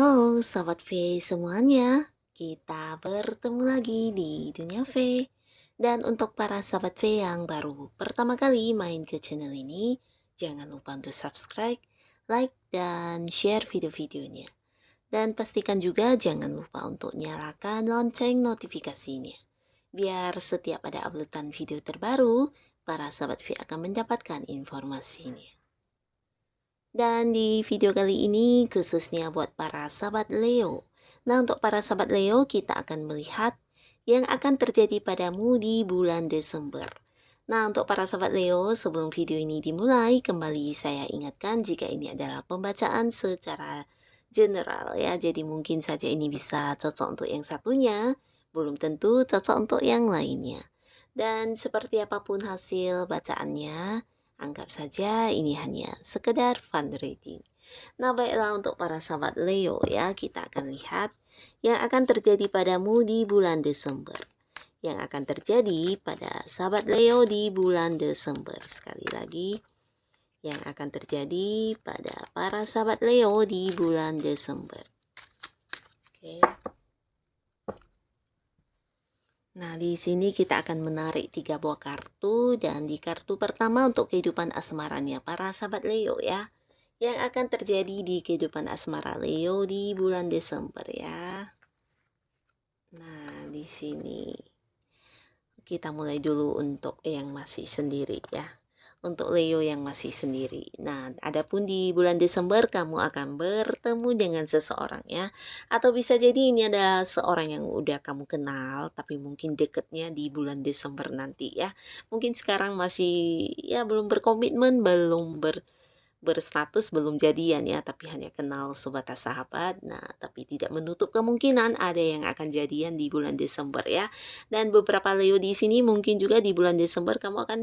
Halo Sobat V semuanya, kita bertemu lagi di Dunia V. Dan untuk para Sobat V yang baru pertama kali main ke channel ini, jangan lupa untuk subscribe, like, dan share video-videonya. Dan pastikan juga jangan lupa untuk nyalakan lonceng notifikasinya. Biar setiap ada uploadan video terbaru, para Sobat V akan mendapatkan informasinya. Dan di video kali ini khususnya buat para sahabat Leo. Nah, untuk para sahabat Leo, kita akan melihat yang akan terjadi padamu di bulan Desember. Nah, untuk para sahabat Leo, sebelum video ini dimulai, kembali saya ingatkan jika ini adalah pembacaan secara general ya. Jadi mungkin saja ini bisa cocok untuk yang satunya, belum tentu cocok untuk yang lainnya. Dan seperti apapun hasil bacaannya, anggap saja ini hanya sekedar fun reading. Nah, baiklah untuk para sahabat Leo ya, kita akan lihat yang akan terjadi padamu di bulan Desember. Yang akan terjadi pada sahabat Leo di bulan Desember. Sekali lagi, yang akan terjadi pada para sahabat Leo di bulan Desember. Oke. Nah, di sini kita akan menarik 3 buah kartu dan di kartu pertama untuk kehidupan asmaranya para sahabat Leo ya. Yang akan terjadi di kehidupan asmara Leo di bulan Desember ya. Nah, di sini kita mulai dulu untuk yang masih sendiri ya. Untuk Leo yang masih sendiri. Nah, adapun di bulan Desember kamu akan bertemu dengan seseorang ya. Atau bisa jadi ini ada seorang yang udah kamu kenal tapi mungkin deketnya di bulan Desember nanti ya. Mungkin sekarang masih ya belum berkomitmen, belum berstatus, belum jadian ya, tapi hanya kenal sebatas sahabat. Nah, tapi tidak menutup kemungkinan ada yang akan jadian di bulan Desember ya. Dan beberapa Leo di sini mungkin juga di bulan Desember kamu akan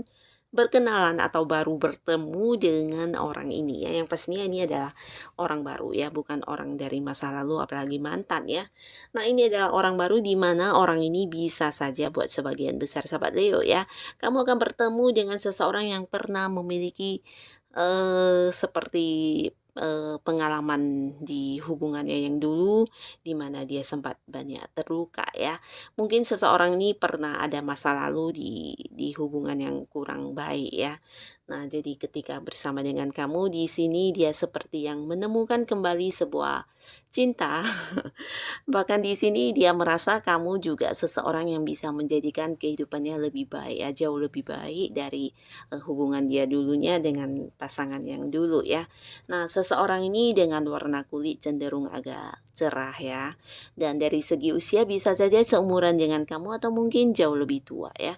berkenalan atau baru bertemu dengan orang ini ya. Yang pastinya ini adalah orang baru ya, bukan orang dari masa lalu apalagi mantan ya. Nah, ini adalah orang baru di mana orang ini bisa saja buat sebagian besar sahabat Leo ya. Kamu akan bertemu dengan seseorang yang pernah memiliki seperti pengalaman di hubungannya yang dulu, di mana dia sempat banyak terluka ya. Mungkin seseorang ini pernah ada masa lalu di hubungan yang kurang baik ya. Nah, jadi ketika bersama dengan kamu di sini dia seperti yang menemukan kembali sebuah cinta. Bahkan di sini dia merasa kamu juga seseorang yang bisa menjadikan kehidupannya lebih baik ya, jauh lebih baik dari hubungan dia dulunya dengan pasangan yang dulu ya. Nah, seseorang ini dengan warna kulit cenderung agak cerah ya. Dan dari segi usia bisa saja seumuran dengan kamu atau mungkin jauh lebih tua ya.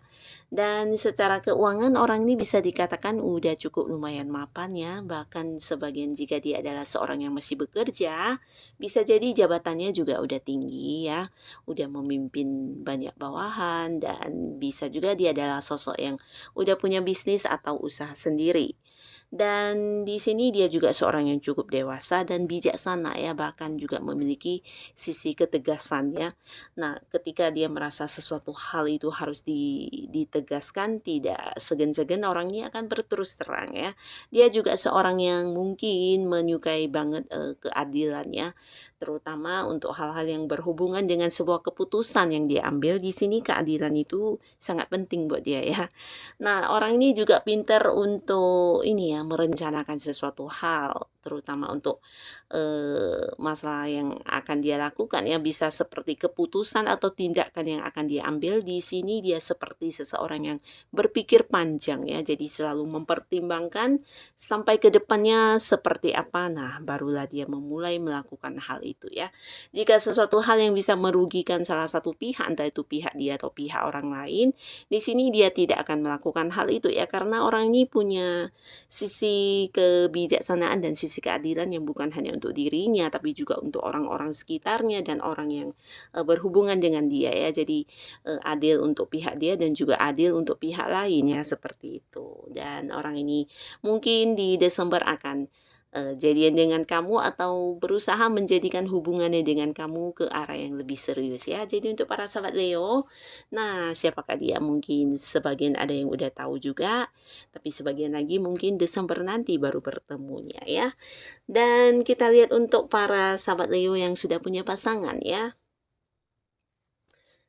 Dan secara keuangan orang ini bisa dikatakan udah cukup lumayan mapan ya. Bahkan sebagian jika dia adalah seorang yang masih bekerja, bisa jadi jabatannya juga udah tinggi ya. Udah memimpin banyak bawahan dan bisa juga dia adalah sosok yang udah punya bisnis atau usaha sendiri. Dan di sini dia juga seorang yang cukup dewasa dan bijaksana ya, bahkan juga memiliki sisi ketegasan ya. Nah, ketika dia merasa sesuatu hal itu harus ditegaskan, tidak segan-segan orang ini akan berterus terang ya. Dia juga seorang yang mungkin menyukai banget keadilan ya, terutama untuk hal-hal yang berhubungan dengan sebuah keputusan yang dia ambil. Di sini keadilan itu sangat penting buat dia ya. Nah, orang ini juga pintar untuk ini ya, merencanakan sesuatu hal, terutama untuk masalah yang akan dia lakukan ya, bisa seperti keputusan atau tindakan yang akan dia ambil. Di sini dia seperti seseorang yang berpikir panjang ya, jadi selalu mempertimbangkan sampai ke depannya seperti apa. Nah, barulah dia memulai melakukan hal itu ya. Jika sesuatu hal yang bisa merugikan salah satu pihak, entah itu pihak dia atau pihak orang lain, di sini dia tidak akan melakukan hal itu ya, karena orang ini punya sisi kebijaksanaan dan sisi keadilan yang bukan hanya untuk dirinya tapi juga untuk orang-orang sekitarnya dan orang yang berhubungan dengan dia ya. Jadi adil untuk pihak dia dan juga adil untuk pihak lain ya, seperti itu. Dan orang ini mungkin di Desember akan jadian dengan kamu atau berusaha menjadikan hubungannya dengan kamu ke arah yang lebih serius ya. Jadi untuk para sahabat Leo, nah siapakah dia? Mungkin sebagian ada yang udah tahu juga, tapi sebagian lagi mungkin Desember nanti baru bertemunya ya. Dan kita lihat untuk para sahabat Leo yang sudah punya pasangan ya.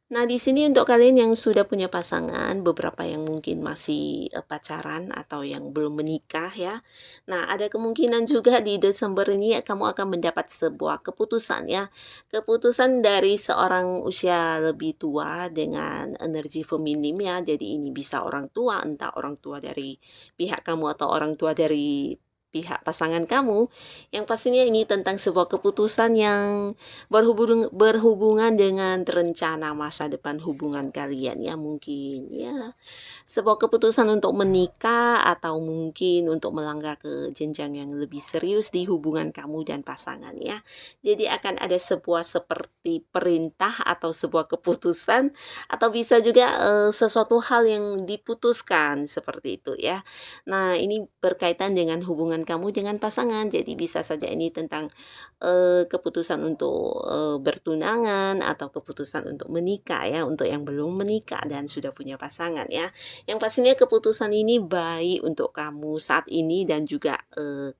Nah, di sini untuk kalian yang sudah punya pasangan, beberapa yang mungkin masih, pacaran atau yang belum menikah ya. Nah, ada kemungkinan juga di Desember ini kamu akan mendapat sebuah keputusan ya. Keputusan dari seorang usia lebih tua dengan energi feminim ya. Jadi ini bisa orang tua, entah orang tua dari pihak kamu atau orang tua dari pihak pasangan kamu, yang pastinya ini tentang sebuah keputusan yang berhubungan dengan rencana masa depan hubungan kalian ya, mungkin ya sebuah keputusan untuk menikah atau mungkin untuk melangkah ke jenjang yang lebih serius di hubungan kamu dan pasangan ya. Jadi akan ada sebuah seperti perintah atau sebuah keputusan atau bisa juga, sesuatu hal yang diputuskan seperti itu ya. Nah, ini berkaitan dengan hubungan kamu dengan pasangan, jadi bisa saja ini tentang, keputusan untuk, bertunangan atau keputusan untuk menikah ya, untuk yang belum menikah dan sudah punya pasangan ya. Yang pastinya keputusan ini baik untuk kamu saat ini dan juga,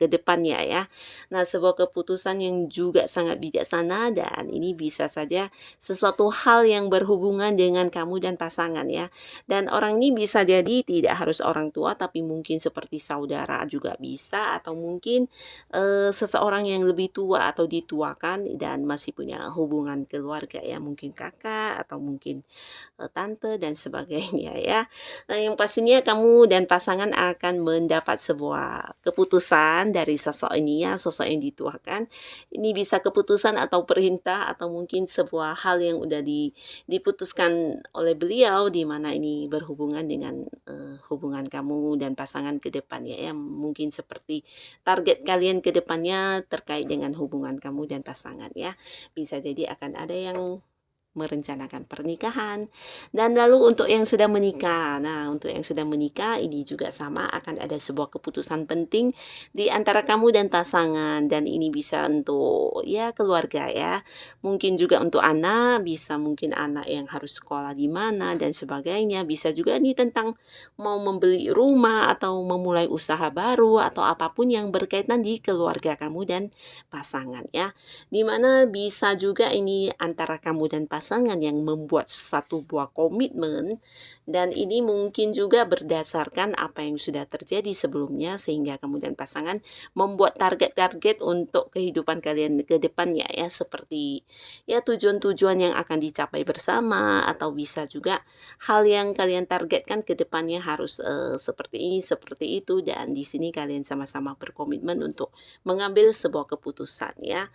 ke depannya ya. Nah, sebuah keputusan yang juga sangat bijaksana dan ini bisa saja sesuatu hal yang berhubungan dengan kamu dan pasangan ya. Dan orang ini bisa jadi tidak harus orang tua tapi mungkin seperti saudara juga bisa atau mungkin, seseorang yang lebih tua atau dituakan dan masih punya hubungan keluarga ya, mungkin kakak atau mungkin, tante dan sebagainya ya. Nah, yang pastinya kamu dan pasangan akan mendapat sebuah keputusan dari sosok ini ya, sosok yang dituakan. Ini bisa keputusan atau perintah atau mungkin sebuah hal yang udah diputuskan oleh beliau di mana ini berhubungan dengan, hubungan kamu dan pasangan ke depannya ya. Mungkin seperti target kalian ke depannya terkait dengan hubungan kamu dan pasangan ya. Bisa jadi akan ada yang merencanakan pernikahan. Dan lalu untuk yang sudah menikah, nah untuk yang sudah menikah ini juga sama akan ada sebuah keputusan penting di antara kamu dan pasangan dan ini bisa untuk ya keluarga ya. Mungkin juga untuk anak, bisa mungkin anak yang harus sekolah di mana dan sebagainya. Bisa juga ini tentang mau membeli rumah atau memulai usaha baru atau apapun yang berkaitan di keluarga kamu dan pasangan ya. Di mana bisa juga ini antara kamu dan pasangan yang membuat satu buah komitmen dan ini mungkin juga berdasarkan apa yang sudah terjadi sebelumnya sehingga kamu dan pasangan membuat target-target untuk kehidupan kalian ke depannya ya seperti ya tujuan-tujuan yang akan dicapai bersama atau bisa juga hal yang kalian targetkan ke depannya harus seperti ini seperti itu dan di sini kalian sama-sama berkomitmen untuk mengambil sebuah keputusan ya.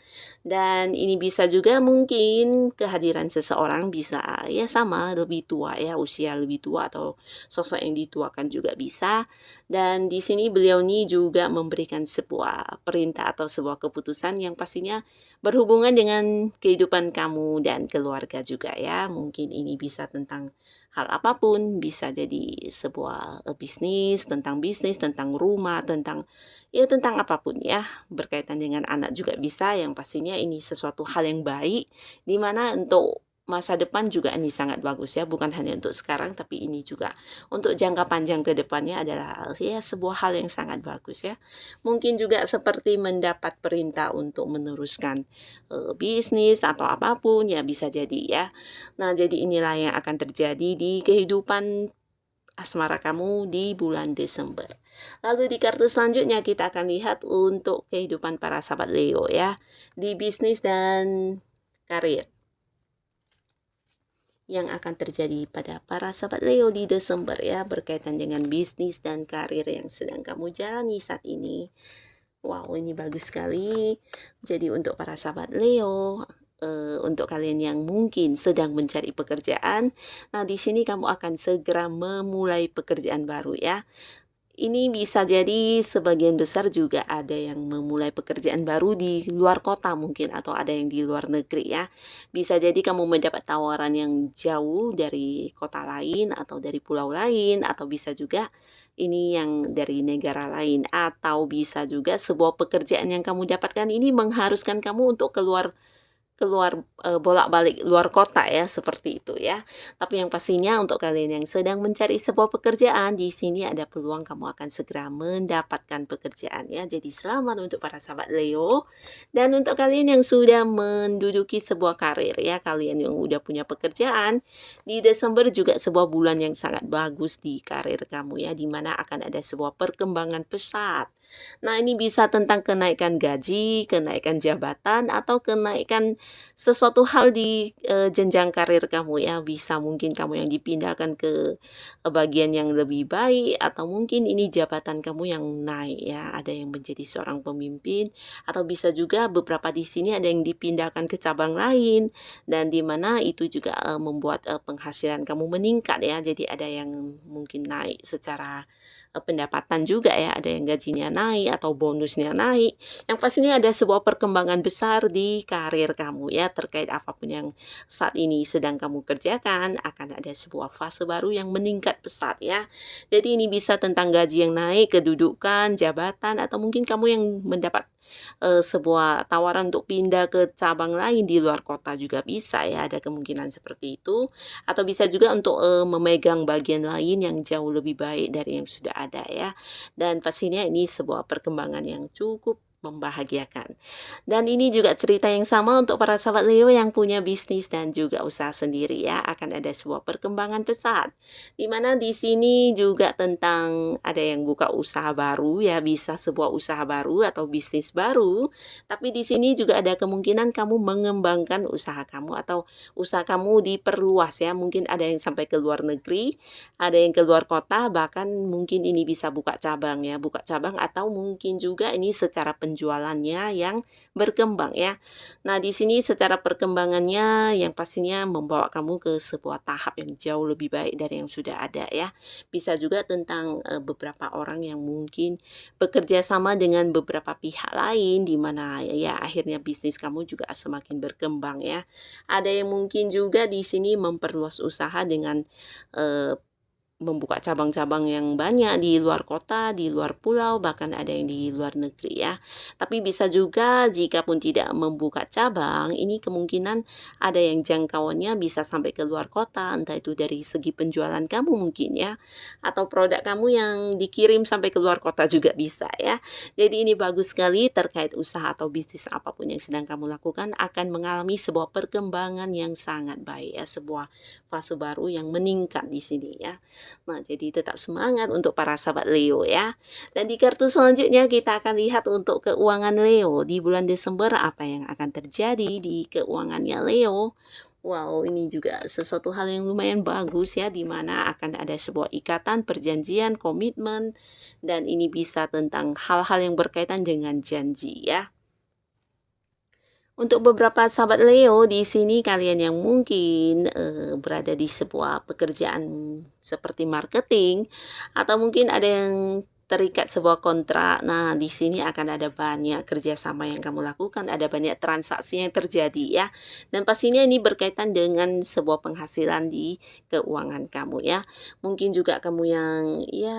Dan ini bisa juga mungkin kehadiran seseorang bisa ya sama lebih tua ya, usia lebih tua atau sosok yang dituakan juga bisa. Dan di sini beliau ini juga memberikan sebuah perintah atau sebuah keputusan yang pastinya berhubungan dengan kehidupan kamu dan keluarga juga ya. Mungkin ini bisa tentang hal apapun, bisa jadi sebuah bisnis, tentang rumah, tentang ya tentang apapun ya, berkaitan dengan anak juga bisa, yang pastinya ini sesuatu hal yang baik, di mana untuk masa depan juga ini sangat bagus ya, bukan hanya untuk sekarang, tapi ini juga untuk jangka panjang ke depannya adalah ya sebuah hal yang sangat bagus ya. Mungkin juga seperti mendapat perintah untuk meneruskan, bisnis atau apapun ya bisa jadi ya. Nah, jadi inilah yang akan terjadi di kehidupan asmara kamu di bulan Desember. Lalu di kartu selanjutnya kita akan lihat untuk kehidupan para sahabat Leo ya, di bisnis dan karir. Yang akan terjadi pada para sahabat Leo di Desember ya, berkaitan dengan bisnis dan karir yang sedang kamu jalani saat ini. Wow, ini bagus sekali. Jadi untuk para sahabat Leo, untuk kalian yang mungkin sedang mencari pekerjaan, nah di sini kamu akan segera memulai pekerjaan baru ya. Ini bisa jadi sebagian besar juga ada yang memulai pekerjaan baru di luar kota mungkin atau ada yang di luar negeri ya. Bisa jadi kamu mendapat tawaran yang jauh dari kota lain atau dari pulau lain atau bisa juga ini yang dari negara lain, atau bisa juga sebuah pekerjaan yang kamu dapatkan ini mengharuskan kamu untuk keluar Keluar, bolak-balik luar kota ya, seperti itu ya. Tapi yang pastinya untuk kalian yang sedang mencari sebuah pekerjaan, di sini ada peluang kamu akan segera mendapatkan pekerjaan ya. Jadi selamat untuk para sahabat Leo. Dan untuk kalian yang sudah menduduki sebuah karir ya, kalian yang udah punya pekerjaan, di Desember juga sebuah bulan yang sangat bagus di karir kamu ya, di mana akan ada sebuah perkembangan pesat. Nah, ini bisa tentang kenaikan gaji, kenaikan jabatan, atau kenaikan sesuatu hal di, jenjang karir kamu ya. Bisa mungkin kamu yang dipindahkan ke, bagian yang lebih baik, atau mungkin ini jabatan kamu yang naik ya, ada yang menjadi seorang pemimpin, atau bisa juga beberapa di sini ada yang dipindahkan ke cabang lain, dan di mana itu juga, membuat, penghasilan kamu meningkat ya. Jadi ada yang mungkin naik secara pendapatan juga ya, ada yang gajinya naik atau bonusnya naik. Yang pastinya ada sebuah perkembangan besar di karir kamu ya, terkait apapun yang saat ini sedang kamu kerjakan, akan ada sebuah fase baru yang meningkat pesat ya. Jadi ini bisa tentang gaji yang naik, kedudukan, jabatan, atau mungkin kamu yang mendapat sebuah tawaran untuk pindah ke cabang lain di luar kota juga bisa ya, ada kemungkinan seperti itu. Atau bisa juga untuk, memegang bagian lain yang jauh lebih baik dari yang sudah ada ya. Dan pastinya ini sebuah perkembangan yang cukup membahagiakan. Dan ini juga cerita yang sama untuk para sahabat Leo yang punya bisnis dan juga usaha sendiri ya, akan ada sebuah perkembangan pesat. Di mana di sini juga tentang ada yang buka usaha baru ya, bisa sebuah usaha baru atau bisnis baru, tapi di sini juga ada kemungkinan kamu mengembangkan usaha kamu atau usaha kamu diperluas ya, mungkin ada yang sampai ke luar negeri, ada yang ke luar kota, bahkan mungkin ini bisa buka cabang ya, buka cabang atau mungkin juga ini secara penjualannya yang berkembang ya. Nah, di sini secara perkembangannya yang pastinya membawa kamu ke sebuah tahap yang jauh lebih baik dari yang sudah ada ya. Bisa juga tentang, beberapa orang yang mungkin bekerja sama dengan beberapa pihak lain, di mana ya akhirnya bisnis kamu juga semakin berkembang ya. Ada yang mungkin juga di sini memperluas usaha dengan, eee membuka cabang-cabang yang banyak di luar kota, di luar pulau, bahkan ada yang di luar negeri ya. Tapi bisa juga jika pun tidak membuka cabang, ini kemungkinan ada yang jangkauannya bisa sampai ke luar kota, entah itu dari segi penjualan kamu mungkin ya, atau produk kamu yang dikirim sampai ke luar kota juga bisa ya. Jadi ini bagus sekali terkait usaha atau bisnis apapun yang sedang kamu lakukan akan mengalami sebuah perkembangan yang sangat baik ya, sebuah fase baru yang meningkat di sini ya. Nah, jadi tetap semangat untuk para sahabat Leo ya. Dan di kartu selanjutnya kita akan lihat untuk keuangan Leo di bulan Desember apa yang akan terjadi di keuangannya Leo. Wow, ini juga sesuatu hal yang lumayan bagus ya, di mana akan ada sebuah ikatan, perjanjian, komitmen, dan ini bisa tentang hal-hal yang berkaitan dengan janji ya. Untuk beberapa sahabat Leo, di sini kalian yang mungkin, berada di sebuah pekerjaan seperti marketing, atau mungkin ada yang terikat sebuah kontrak. Nah, di sini akan ada banyak kerjasama yang kamu lakukan, ada banyak transaksi yang terjadi ya. Dan pastinya ini berkaitan dengan sebuah penghasilan di keuangan kamu ya. Mungkin juga kamu yang ya,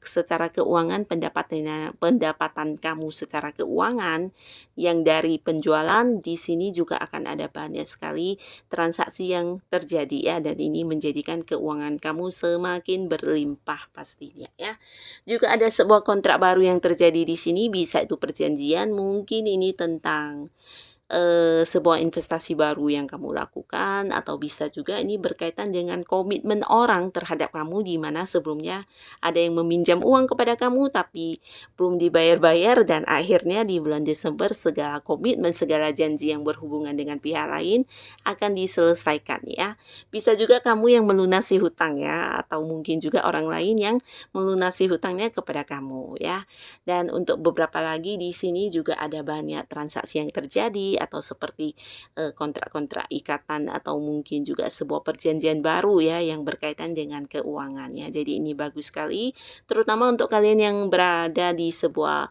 secara keuangan pendapatan kamu secara keuangan yang dari penjualan, di sini juga akan ada banyak sekali transaksi yang terjadi ya, dan ini menjadikan keuangan kamu semakin berlimpah pastinya ya. Juga ada sebuah kontrak baru yang terjadi di sini, bisa itu perjanjian, mungkin ini tentang sebuah investasi baru yang kamu lakukan, atau bisa juga ini berkaitan dengan komitmen orang terhadap kamu, di mana sebelumnya ada yang meminjam uang kepada kamu tapi belum dibayar-bayar, dan akhirnya di bulan Desember segala komitmen, segala janji yang berhubungan dengan pihak lain akan diselesaikan ya. Bisa juga kamu yang melunasi hutang ya, atau mungkin juga orang lain yang melunasi hutangnya kepada kamu ya. Dan untuk beberapa lagi di sini juga ada banyak transaksi yang terjadi, atau seperti, kontrak-kontrak ikatan atau mungkin juga sebuah perjanjian baru ya yang berkaitan dengan keuangannya. Jadi ini bagus sekali, terutama untuk kalian yang berada di sebuah,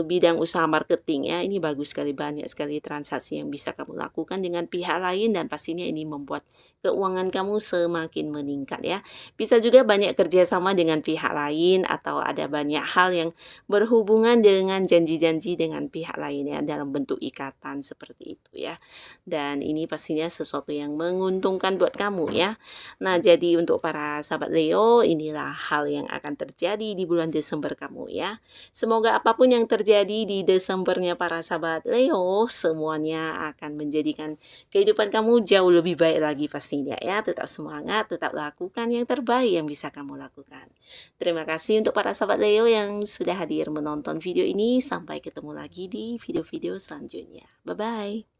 bidang usaha marketing ya, ini bagus sekali, banyak sekali transaksi yang bisa kamu lakukan dengan pihak lain dan pastinya ini membuat keuangan kamu semakin meningkat ya. Bisa juga banyak kerjasama dengan pihak lain atau ada banyak hal yang berhubungan dengan janji-janji dengan pihak lain ya dalam bentuk ikatan seperti itu ya. Dan ini pastinya sesuatu yang menguntungkan buat kamu ya. Nah, jadi untuk para sahabat Leo, inilah hal yang akan terjadi di bulan Desember kamu ya. Semoga apapun yang terjadi di Desembernya para sahabat Leo, semuanya akan menjadikan kehidupan kamu jauh lebih baik lagi pastinya ya. Tetap semangat, tetap lakukan yang terbaik yang bisa kamu lakukan. Terima kasih untuk para sahabat Leo yang sudah hadir menonton video ini. Sampai ketemu lagi di video-video selanjutnya. Bye-bye.